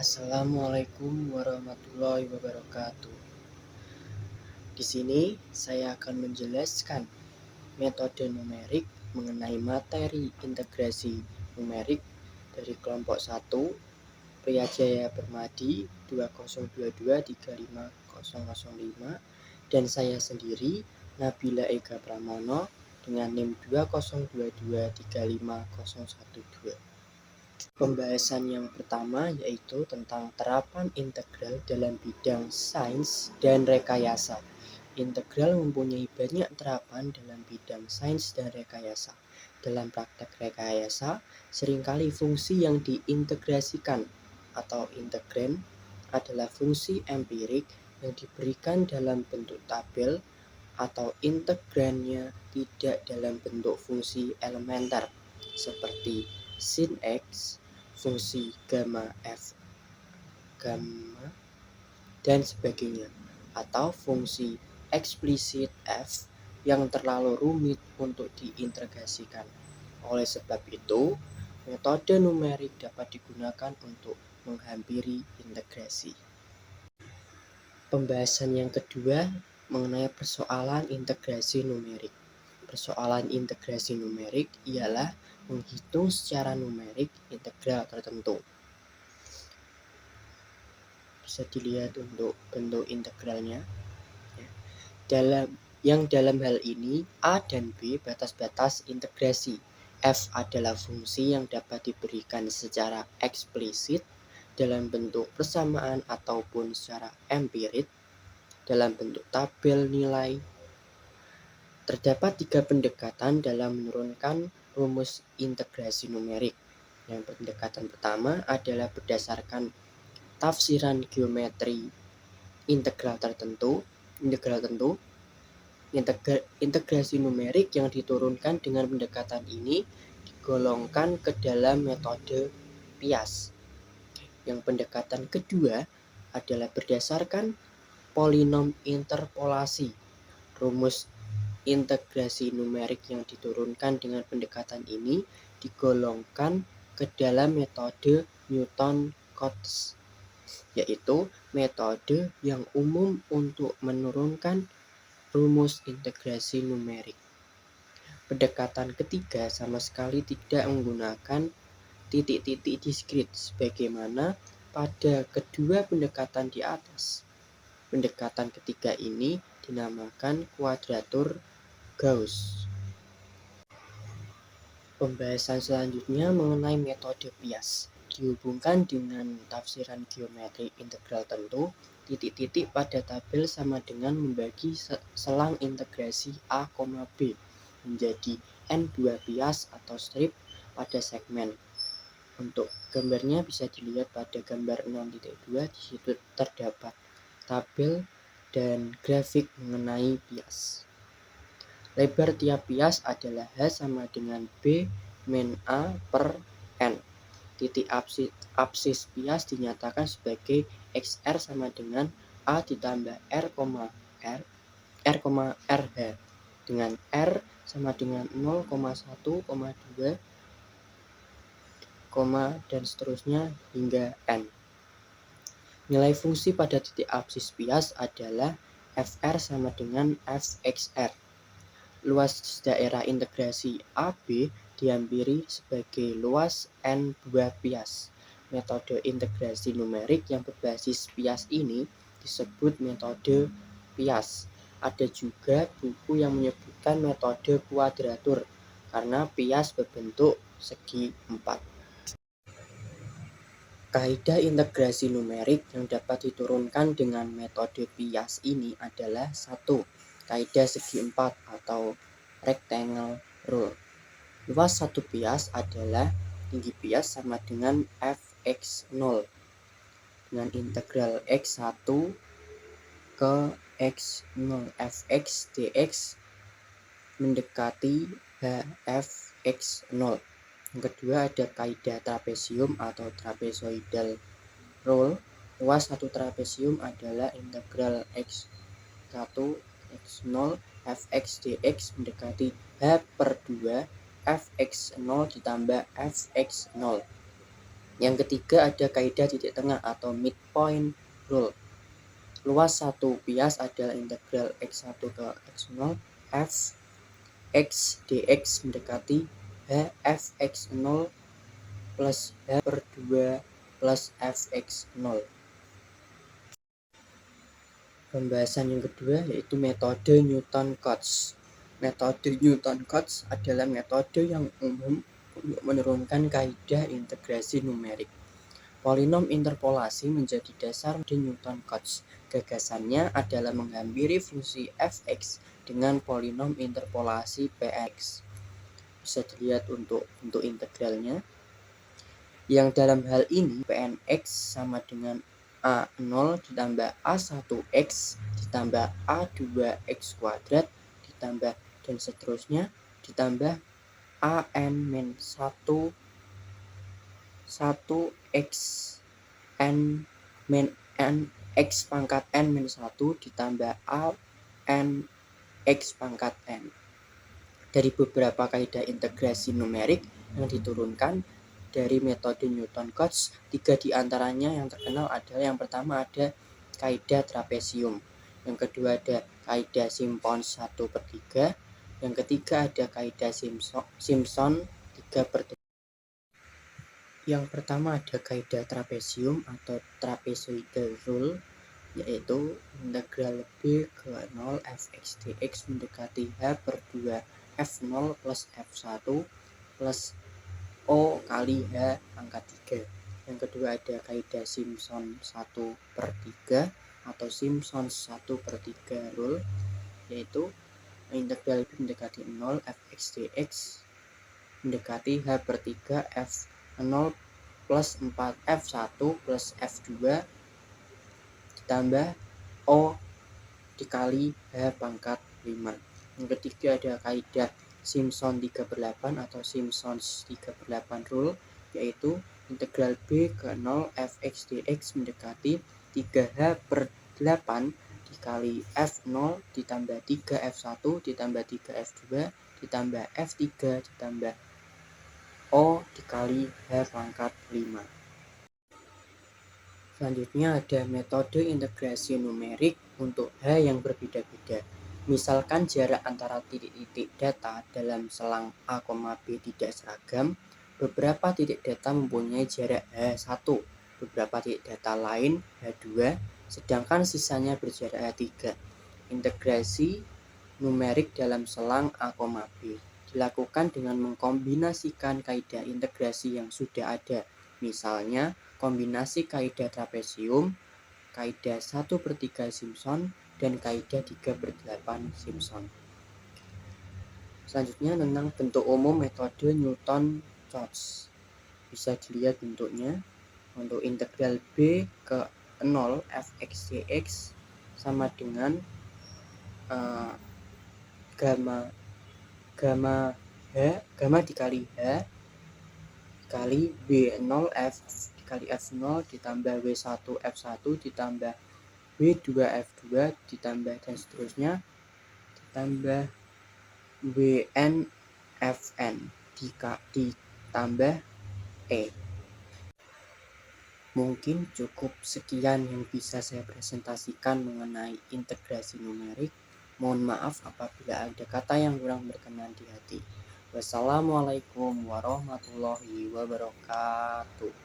Assalamualaikum warahmatullahi wabarakatuh. Di sini saya akan menjelaskan metode numerik mengenai materi integrasi numerik dari kelompok 1 Priyajaya Permadi 2022-35005 dan saya sendiri Nabila Ega Pramono dengan NIM 2022-35012. Pembahasan yang pertama yaitu tentang terapan integral dalam bidang sains dan rekayasa. Integral mempunyai banyak terapan dalam bidang sains dan rekayasa. Dalam praktek rekayasa, seringkali fungsi yang diintegrasikan atau integran adalah fungsi empirik yang diberikan dalam bentuk tabel atau integrannya tidak dalam bentuk fungsi elementer seperti sin X, fungsi gamma F, gamma, dan sebagainya, atau fungsi eksplisit F yang terlalu rumit untuk diintegrasikan. Oleh sebab itu, metode numerik dapat digunakan untuk menghampiri integrasi. Pembahasan yang kedua mengenai persoalan integrasi numerik. Persoalan integrasi numerik ialah menghitung secara numerik integral tertentu. Bisa dilihat untuk bentuk integralnya. Dalam hal ini A dan B batas-batas integrasi. F adalah fungsi yang dapat diberikan secara eksplisit dalam bentuk persamaan ataupun secara empirik dalam bentuk tabel nilai. Terdapat 3 pendekatan dalam menurunkan rumus integrasi numerik. Yang pendekatan pertama adalah berdasarkan tafsiran geometri integral tentu. Integrasi numerik yang diturunkan dengan pendekatan ini digolongkan ke dalam metode Pias. Yang pendekatan kedua adalah berdasarkan polinom interpolasi. Rumus integrasi numerik yang diturunkan dengan pendekatan ini digolongkan ke dalam metode Newton-Cotes, yaitu metode yang umum untuk menurunkan rumus integrasi numerik. Pendekatan ketiga sama sekali tidak menggunakan titik-titik diskrit sebagaimana pada kedua pendekatan di atas. Pendekatan ketiga ini dinamakan kuadratur Gauss. Pembahasan selanjutnya mengenai metode Pias dihubungkan dengan tafsiran geometri integral tentu. Titik-titik pada tabel sama dengan membagi selang integrasi A, B menjadi N2 Pias atau strip pada segmen. Untuk gambarnya bisa dilihat pada gambar 6.2. Di situ terdapat tabel dan grafik mengenai Pias. Lebar tiap Pias adalah H sama dengan B min A per N. Titik apsis Pias dinyatakan sebagai XR sama dengan A ditambah R, RH dengan R sama dengan 0,1, 2, dan seterusnya hingga N. Nilai fungsi pada titik apsis Pias adalah FR sama dengan FXR. Luas daerah integrasi AB dihampiri sebagai luas N buah Pias. Metode integrasi numerik yang berbasis Pias ini disebut metode Pias. Ada juga buku yang menyebutkan metode kuadratur karena Pias berbentuk segi 4. Kaidah integrasi numerik yang dapat diturunkan dengan metode Pias ini adalah 1. Kaidah segi 4 atau rectangle rule. Luas 1 Pias adalah tinggi Pias sama dengan Fx0 dengan integral x1 ke x0 fx dx mendekati hfx0. Yang kedua ada kaidah trapesium atau trapezoidal rule. Luas satu trapesium adalah integral x1 x0 fx dx mendekati h per 2 fx0 ditambah fx0. Yang ketiga ada kaidah titik tengah atau midpoint rule. Luas satu bias adalah integral x1 ke x0 f x dx mendekati h fx0 plus h per 2 plus fx0. Pembahasan yang kedua yaitu metode Newton-Cotes. Metode Newton-Cotes adalah metode yang umum untuk menurunkan kaidah integrasi numerik. Polinom interpolasi menjadi dasar metode Newton-Cotes. Gagasannya adalah menghampiri fungsi fx dengan polinom interpolasi px. Bisa dilihat untuk bentuk integralnya. Yang dalam hal ini Pnx sama dengan A0 ditambah A1x ditambah A2x kuadrat ditambah dan seterusnya ditambah AN-1 1x n x pangkat n-1 ditambah AN x pangkat n. Dari beberapa kaidah integrasi numerik yang diturunkan dari metode Newton-Cotes, 3 diantaranya yang terkenal adalah yang pertama ada kaidah trapesium, yang kedua ada kaidah Simpson 1/3, yang ketiga ada kaidah Simpson 3/3. Yang pertama ada kaidah trapesium atau trapezoidal rule, yaitu integral b ke 0 fx dx mendekati h per 2 f0 plus f1 plus O kali H pangkat 3. Yang kedua ada kaidah Simpson 1/3 atau Simpson 1/3 rule, yaitu integral b mendekati 0 fx dx mendekati H per 3 f0 plus 4 f1 plus f2 ditambah O dikali H pangkat 5. Yang ketiga ada kaidah Simpson 3/8 atau Simpsons 3/8 rule, yaitu integral b ke 0 fx dx mendekati 3h per 8 dikali f0 ditambah 3f1 ditambah 3f2 ditambah f3 ditambah O dikali h pangkat 5. Selanjutnya ada metode integrasi numerik untuk h yang berbeda-beda. Misalkan jarak antara titik-titik data dalam selang A, B tidak seragam, beberapa titik data mempunyai jarak H1, beberapa titik data lain H2, sedangkan sisanya berjarak H3. Integrasi numerik dalam selang A, B dilakukan dengan mengkombinasikan kaidah integrasi yang sudah ada, misalnya kombinasi kaidah trapesium, kaidah 1/3 Simpson, dan kaidah 3/8 Simpson. Selanjutnya tentang bentuk umum metode Newton-Cotes. Bisa dilihat bentuknya. Untuk integral b ke 0 fx dx sama dengan gamma dikali h dikali b0 f dikali f0 ditambah w1 f1 ditambah w2 f2 ditambah dan seterusnya ditambah wn fn ditambah e. Mungkin cukup sekian yang bisa saya presentasikan mengenai integrasi numerik. Mohon maaf apabila ada kata yang kurang berkenan di hati. Wassalamualaikum warahmatullahi wabarakatuh.